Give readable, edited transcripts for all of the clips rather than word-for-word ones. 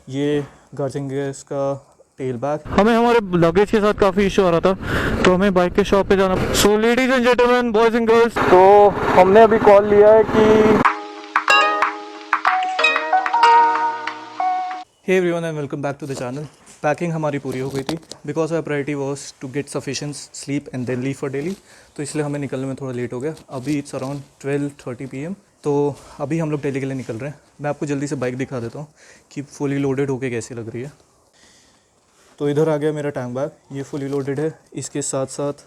ये guardian gas का tell bag. हमें हमारे लगेज के साथ काफ़ी इशू आ रहा था, तो हमें बाइक के शॉप पे जाना। So ladies and gentleman, boys and girls, तो हमने अभी कॉल लिया है कि hey everyone and welcome back to the channel. Packing हमारी पूरी हो गई थी because our priority was to get sufficient sleep and then leave for Delhi, तो इसलिए हमें निकलने में थोड़ा लेट हो गया। अभी इट्स अराउंड 12:30 PM, तो अभी हम लोग दिल्ली के लिए निकल रहे हैं। मैं आपको जल्दी से बाइक दिखा देता हूँ कि फुली लोडेड होके कैसी लग रही है। तो इधर आ गया मेरा टैंक बैग, ये फुली लोडेड है। इसके साथ साथ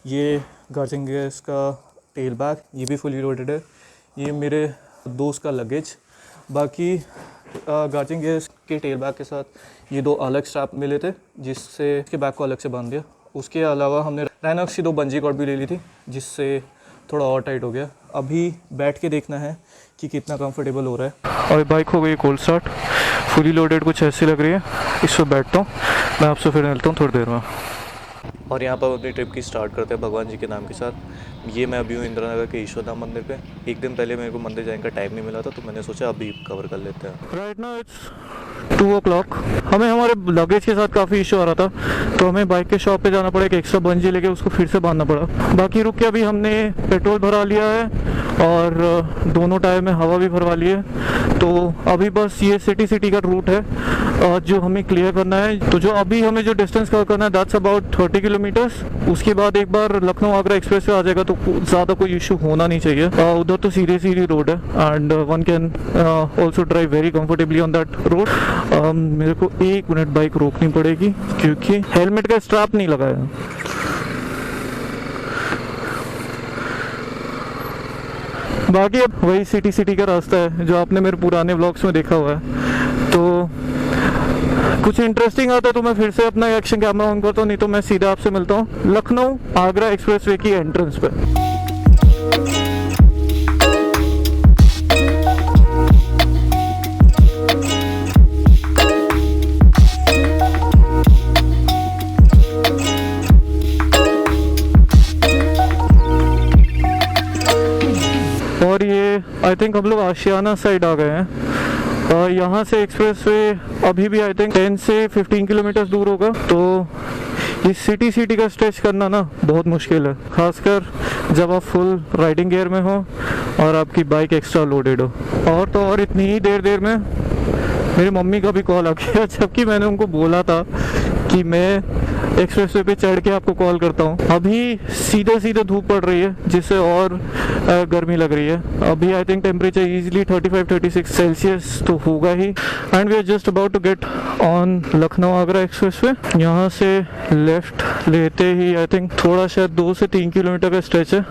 ये गार्जियन गैस का टेल बैग, ये भी फुली लोडेड है। ये मेरे दोस्त का लगेज। बाकी गार्जियन गैस के टेल बैग के साथ ये दो अलग स्ट्रैप मिले थे जिससे इसके बैग को अलग से बांध दिया। उसके अलावा हमने राइनॉक्स की 2 बंजी कॉर्ड भी ले ली थी जिससे थोड़ा और टाइट हो गया। अभी बैठ के देखना है कि कितना कंफर्टेबल हो रहा है। और बाइक हो गई कोल्ड स्टार्ट, फुली लोडेड कुछ ऐसी लग रही है। इस पर बैठता हूँ, मैं आपसे फिर मिलता हूँ थोड़ी देर में। और यहाँ पर अपनी ट्रिप की स्टार्ट करते हैं भगवान जी के नाम के साथ। ये मैं अभी हूँ इंदिरा नगर के ईश्वर धाम मंदिर पे। एक दिन पहले मेरे को मंदिर जाने का टाइम नहीं मिला था, तो मैंने सोचा अभी कवर कर लेते हैं। Right now it's 2 o'clock। हमें हमारे लगेज के साथ काफ़ी इशू आ रहा था, तो हमें बाइक के शॉप पे जाना पड़ा। एक एक्स्ट्रा बंजी लेके उसको फिर से बांधना पड़ा। बाकी रुक के अभी हमने पेट्रोल भरा लिया है और दोनों टायर में हवा भी भरवा ली है। तो अभी बस ये सिटी का रूट है जो हमें क्लियर करना है। तो जो अभी हमें जो डिस्टेंस कवर करना है दैट्स अबाउट 30 किलोमीटर्स। उसके बाद एक बार लखनऊ आगरा एक्सप्रेस पे आ जाएगा तो ज़्यादा कोई इशू होना नहीं चाहिए। उधर तो सीधी रोड है and one can also drive very comfortably on that road. मेरे को 1 मिनट बाइक रोकनी पड़ेगी क्योंकि हेलमेट का स्ट्रैप नहीं लगाया। बाकी अब वही सिटी का रास्ता है जो आपने मेरे पुराने व्लॉग्स में देखा हुआ है। तो कुछ इंटरेस्टिंग आता है तो मैं फिर से अपना एक्शन कैमरा ऑन करता हूँ, नहीं तो मैं सीधा आपसे मिलता हूँ लखनऊ आगरा एक्सप्रेसवे की एंट्रेंस पे। और ये आई थिंक हम लोग आशियाना साइड आ गए हैं। यहाँ से एक्सप्रेसवे अभी भी आई थिंक 10 से 15 किलोमीटर दूर होगा। तो इस सिटी का स्ट्रेच करना ना बहुत मुश्किल है, खासकर जब आप फुल राइडिंग गियर में हो और आपकी बाइक एक्स्ट्रा लोडेड हो। और तो और इतनी ही देर में मेरी मम्मी का भी कॉल आ गया, जबकि मैंने उनको बोला था कि मैं एक्सप्रेसवे पे चढ़ के आपको कॉल करता हूँ। अभी सीधे धूप पड़ रही है जिससे और गर्मी लग रही है। अभी I think temperature easily 35-36 Celsius तो होगा ही। And we are just about to get on Lucknow Agra expressway. यहाँ से लेफ्ट लेते ही आई थिंक थोड़ा शायद 2 से 3 किलोमीटर का स्ट्रेच है।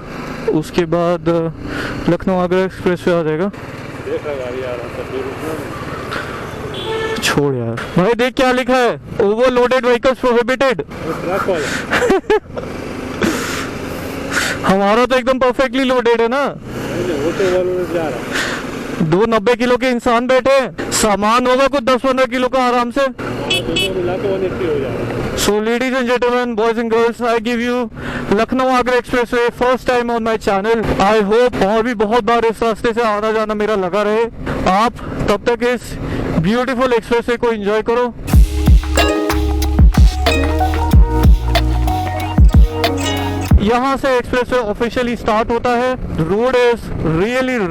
उसके बाद लखनऊ आगरा एक्सप्रेसवे आ जाएगा। छोड़ यार भाई, देख क्या लिखा है, ओवरलोडेड व्हीकल्स प्रोहिबिटेड। हमारा तो एकदम परफेक्टली लोडेड है ना। वो तो ओवरलोडेड जा रहा है। 2 90 किलो के इंसान बैठे, सामान होगा कुछ 10-15 किलो का आराम से। सो ladies and gentleman, boys and girls, I give you Lucknow Agra expressway first time on my channel. I hope और भी बहुत बार इस रास्ते से आना जाना मेरा लगा रहे। आप तब तक इस ब्यूटीफुल एक्सप्रेसवे को एंजॉय करो। यहाँ से एक्सप्रेसवे ऑफिशियली स्टार्ट होता है। Road is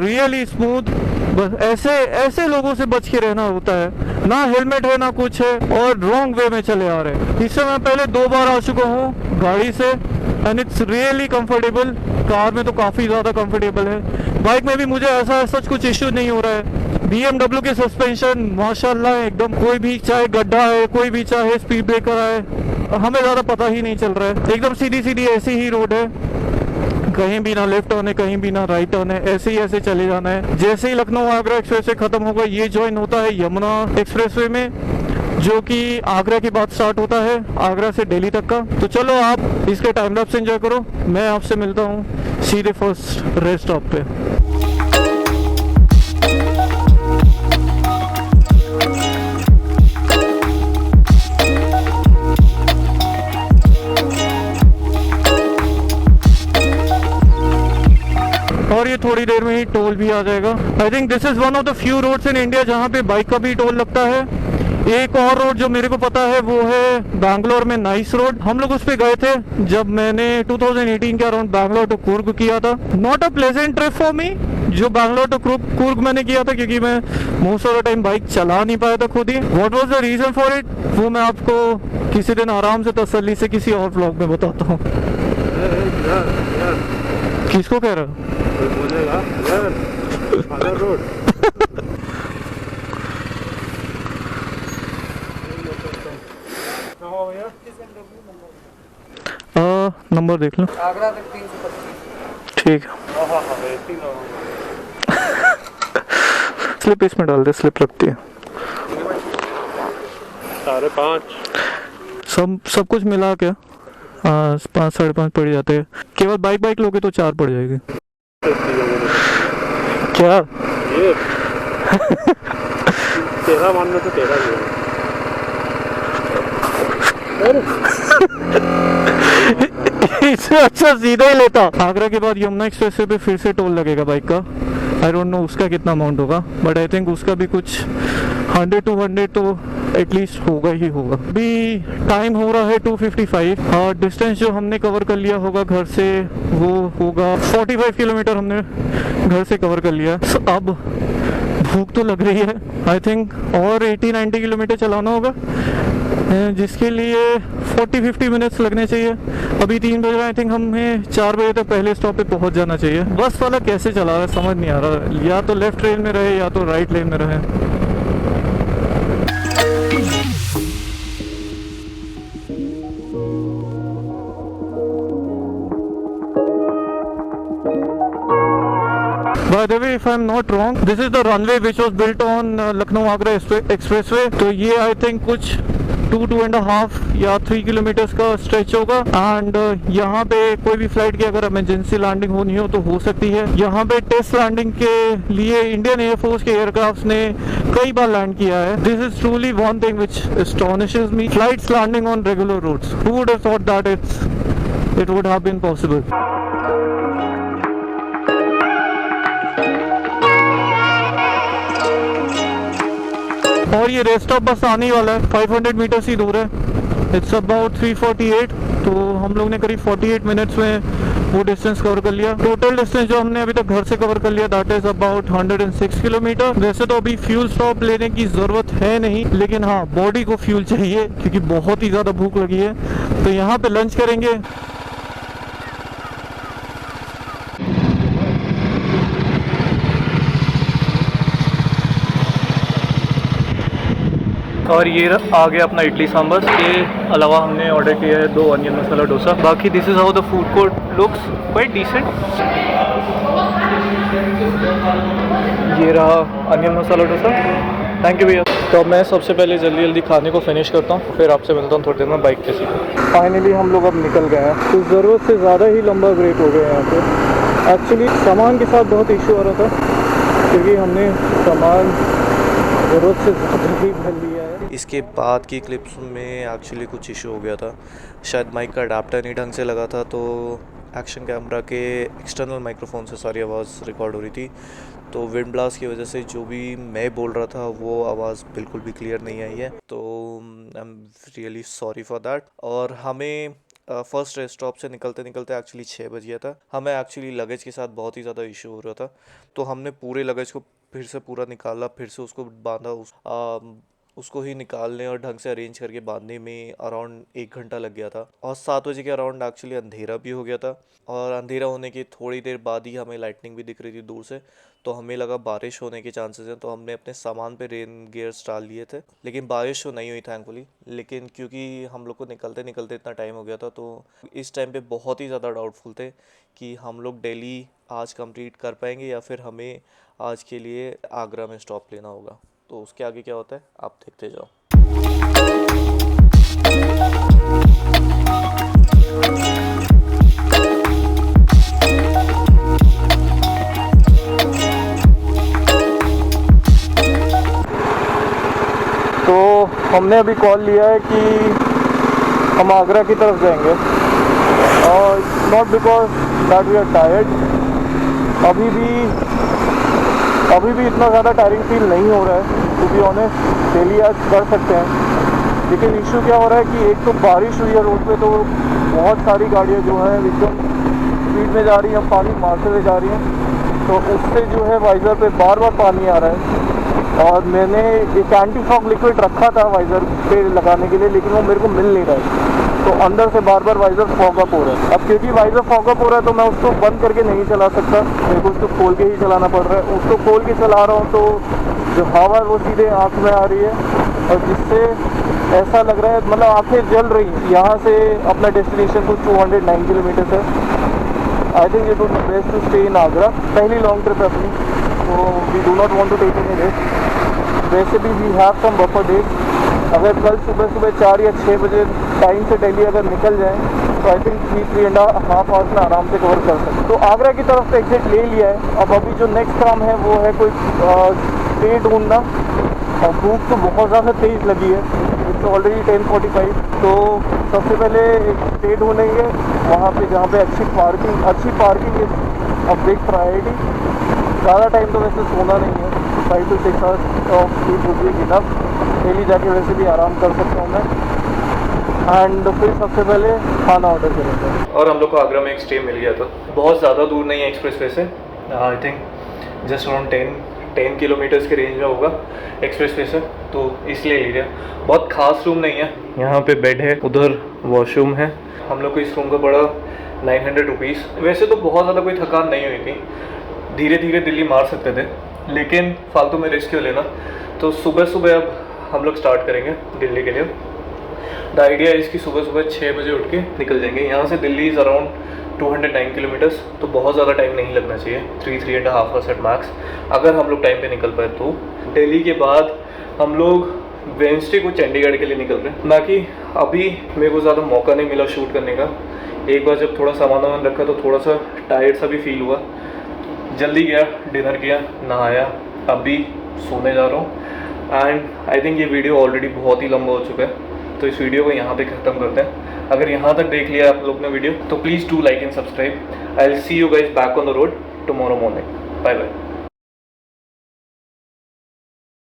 really smooth. बस ऐसे लोगों से बच के रहना होता है, ना हेलमेट है ना कुछ है और रॉन्ग वे में चले आ रहे हैं। इससे मैं पहले 2 बार आ चुका हूँ गाड़ी से and it's really comfortable. Car में तो काफ़ी ज़्यादा कंफर्टेबल है। बाइक में भी मुझे ऐसा सच कुछ इश्यू नहीं हो रहा है। BMW के सस्पेंशन माशाल्लाह एकदम, कोई भी चाहे गड्ढा है, कोई भी चाहे स्पीड ब्रेकर है, हमें ज़्यादा पता ही नहीं चल रहा है। एकदम सीधी ऐसी ही रोड है, कहीं भी ना लेफ्ट टर्न है, कहीं भी ना राइट टर्न है, ऐसे चले जाना है। जैसे ही लखनऊ आगरा एक्सप्रेसवे खत्म होगा ये ज्वाइन होता है यमुना एक्सप्रेसवे में, जो कि आगरा के बाद स्टार्ट होता है, आगरा से दिल्ली तक का। तो चलो आप इसके टाइम लैप्स एंजॉय करो। मैं आपसे मिलता हूँ सीधे फर्स्ट रेस्ट स्टॉप पे। और ये थोड़ी देर में ही टोल भी आ जाएगा। I think this is one of the few roads in India जहाँ पे बाइक का भी टोल लगता है। एक और रोड जो मेरे को पता है वो है बैंगलोर में नाइस रोड। हम लोग उस पे गए थे जब मैंने 2018 के अराउंड बैंगलोर टू कुर्ग किया था। Not a pleasant trip for me जो बैंगलोर टू कुर्ग मैंने किया था, क्योंकि मैं most of the time bike चला नहीं पाया था खुद ही। What was the reason for it वो मैं आपको किसी दिन आराम से तसल्ली से किसी और व्लॉग में बताता हूँ। किसको कह रहा नंबर देख लो। आगरा तक 325। ठीक है, स्लिप इसमें डाल दे, स्लिप रखती है। 5.5 सब कुछ मिला के 5 साढ़े 5 पड़ जाते हैं। केवल बाइक लोगे तो 4 पड़ जाएगी। क्या ये तेरा मानना तो तेरा ही इससे अच्छा सीधा ही लेता। आगरा के बाद यमुना एक्सप्रेस पे फिर से टोल लगेगा बाइक का। आई डोंट नो उसका कितना अमाउंट होगा, बट आई थिंक उसका भी कुछ 100-200 तो एटलीस्ट होगा ही होगा। अभी टाइम हो रहा है 2:55 और डिस्टेंस जो हमने कवर कर लिया होगा घर से वो होगा 45 किलोमीटर हमने घर से कवर कर लिया। So, अब भूख तो लग रही है। आई थिंक और 80-90 किलोमीटर चलाना होगा, जिसके लिए 40-50 मिनट्स लगने चाहिए। अभी 3 बजे, आई थिंक हमें 4 बजे तक पहले स्टॉप पे पहुंच जाना चाहिए। बस वाला कैसे चला रहा है समझ नहीं आ रहा, या तो लेफ्ट लेन में रहे या तो राइट लेन में रहे। By the way, if I'm not wrong, this is the runway which was built on Lucknow Agra Expressway। तो ये आई थिंक कुछ 2.5 या 3 किलोमीटर्स का स्ट्रेच होगा। एंड यहाँ पे कोई भी फ्लाइट की अगर इमरजेंसी लैंडिंग होनी हो तो हो सकती है। यहाँ पे टेस्ट लैंडिंग के लिए इंडियन एयरफोर्स के एयरक्राफ्ट ने कई बार लैंड किया है। This is truly one thing which astonishes me, flights landing on regular routes. Who would have thought that it would have been possible. और ये रेस्ट ऑफ बस आने वाला है, 500 मीटर्स ही दूर है। इट्स अबाउट 3:48, तो हम लोग ने करीब 48 मिनट्स में वो डिस्टेंस कवर कर लिया। टोटल डिस्टेंस जो हमने अभी तक घर से कवर कर लिया दैट इज अबाउट 106 किलोमीटर। वैसे तो अभी फ्यूल स्टॉप लेने की ज़रूरत है नहीं, लेकिन हाँ बॉडी को फ्यूल चाहिए क्योंकि बहुत ही ज़्यादा भूख लगी है। तो यहाँ पे लंच करेंगे। और ये आ गया अपना इडली सांभर। के अलावा हमने ऑर्डर किया है 2 अनियन मसाला डोसा। बाकी this is how the food court looks, quite decent. ये रहा onion masala dosa. Thank you भैया। तो मैं सबसे पहले जल्दी खाने को फिनिश करता हूँ, फिर आपसे मिलता हूँ थोड़ी देर में बाइक के साथ। फाइनली हम लोग अब निकल गए हैं। तो ज़रूरत से ज़्यादा ही लंबा ब्रेक हो गया यहाँ पे। एक्चुअली सामान के साथ बहुत इशू आ रहा था क्योंकि हमने सामान ज़रूरत से ज़्यादा ही भर लिया है। इसके बाद की क्लिप्स में एक्चुअली कुछ इशू हो गया था, शायद माइक का अडाप्टर नहीं ढंग से लगा था, तो एक्शन कैमरा के एक्सटर्नल माइक्रोफोन से सारी आवाज़ रिकॉर्ड हो रही थी। तो विंड ब्लास्ट की वजह से जो भी मैं बोल रहा था वो आवाज़ बिल्कुल भी क्लियर नहीं आई है। तो I am really sorry for that. और हमें फर्स्ट रेस्ट स्टॉप से निकलते एक्चुअली 6 बज गया था। हमें एक्चुअली लगेज के साथ बहुत ही ज़्यादा इशू हो रहा था, तो हमने पूरे लगेज को फिर से पूरा निकाला, फिर से उसको बांधा। उसको ही निकालने और ढंग से अरेंज करके बांधने में अराउंड 1 घंटा लग गया था। और 7 बजे के अराउंड एक्चुअली अंधेरा भी हो गया था, और अंधेरा होने की थोड़ी देर बाद ही हमें लाइटनिंग भी दिख रही थी दूर से, तो हमें लगा बारिश होने के चांसेस हैं। तो हमने अपने सामान पे रेन गियर्स डाल लिए थे, लेकिन बारिश तो नहीं हुई थैंकफुली। लेकिन क्योंकि हम लोग को निकलते इतना टाइम हो गया था, तो इस टाइम पे बहुत ही ज़्यादा डाउटफुल थे कि हम लोग दिल्ली आज कंप्लीट कर पाएंगे या फिर हमें आज के लिए आगरा में स्टॉप लेना होगा। तो उसके आगे क्या होता है आप देखते जाओ। तो हमने अभी कॉल लिया है कि हम आगरा की तरफ जाएंगे, और not because that we are tired. अभी भी इतना ज़्यादा टायरिंग फील नहीं हो रहा है, to to be honest Delhi आज कर सकते हैं, लेकिन इशू क्या हो रहा है कि एक तो बारिश हुई है रोड पे, तो बहुत सारी गाड़ियाँ जो हैं एकदम स्पीड में जा रही हैं, पानी मारते हुए जा रही हैं, तो उससे जो है वाइज़र पे बार बार पानी आ रहा है। और मैंने एक एंटी फॉग लिक्विड रखा था वाइज़र पे लगाने के लिए, लेकिन वो मेरे को मिल नहीं रहा है, तो अंदर से बार बार वाइज़र फॉग अप हो रहा है। अब क्योंकि वाइज़र फॉग अप हो रहा है तो मैं उसको बंद करके नहीं चला सकता, मेरे को उसको खोल के ही चलाना पड़ रहा है। उसको खोल के चला रहा हूँ तो जो हवा है वो सीधे आँख में आ रही है, और जिससे ऐसा लग रहा है मतलब आंखें जल रही हैं। यहाँ से अपना डेस्टिनेशन कुछ 209 किलोमीटर है। I think it would be best to stay in Agra, पहली लॉन्ग ट्रिप है अपनी, तो we do not want to take any risk. वैसे भी we have some buffer days, अगर कल सुबह 4 या 6 बजे टाइम से दिल्ली अगर निकल जाएँ तो आई थिंक 3.5 आवर्स में आराम से कवर कर सकते। तो आगरा की तरफ से एग्जिट ले लिया है। अब अभी जो नेक्स्ट काम है वो है कोई स्टे ढूंढना, और भूख तो बहुत ज़्यादा तेज़ लगी है, इट्स ऑलरेडी 10:45। तो सबसे पहले एक स्टे ढूंढेंगे वहाँ पे जहाँ पे अच्छी parking is a big priority. ज़्यादा टाइम तो वैसे सोना नहीं है, 5 to 6 hours of sleep would be enough. Delhi जाके वैसे भी आराम कर सकता हूँ मैं। एंड फिर सबसे पहले खाना ऑर्डर करेंगे। और हम लोग को आगरा में एक स्टे मिल गया था, बहुत ज़्यादा दूर नहीं है एक्सप्रेस वे से, I think just around 10 kilometres के रेंज में होगा एक्सप्रेस वे से, तो इसलिए ले लिया। बहुत खास रूम नहीं है, यहाँ पे बेड है, उधर वॉशरूम है। हम लोग को इस रूम का पड़ा 900 रुपीज़। वैसे तो बहुत ज़्यादा कोई थकान नहीं हुई थी, धीरे धीरे दिल्ली मार सकते थे, लेकिन फालतू में रिस्क क्यों लेना। तो सुबह अब हम लोग स्टार्ट करेंगे दिल्ली के लिए। द आइडिया है इसकी सुबह 6 बजे उठ के निकल जाएंगे यहाँ से। दिल्ली इज़ अराउंड 209 किलोमीटर्स, तो बहुत ज़्यादा टाइम नहीं लगना चाहिए, 3.5 आवर्स एट मैक्स, अगर हम लोग टाइम पे निकल पाए तो। दिल्ली के बाद हम लोग वेडनेसडे को चंडीगढ़ के लिए निकल रहे हैं। बाकी अभी मेरे को ज़्यादा मौका नहीं मिला शूट करने का। एक बार जब थोड़ा सामान रखा तो थोड़ा सा टायर्ड सा भी फील हुआ। जल्दी गया, डिनर किया, नहाया, अभी सोने जा रहा हूँ। एंड आई थिंक ये वीडियो ऑलरेडी बहुत ही लंबा हो चुका है, तो इस वीडियो को यहाँ पे ख़त्म करते हैं। अगर यहाँ तक देख लिया आप लोग ने वीडियो तो please do like and subscribe. I will see you guys back on the road tomorrow morning. Bye bye.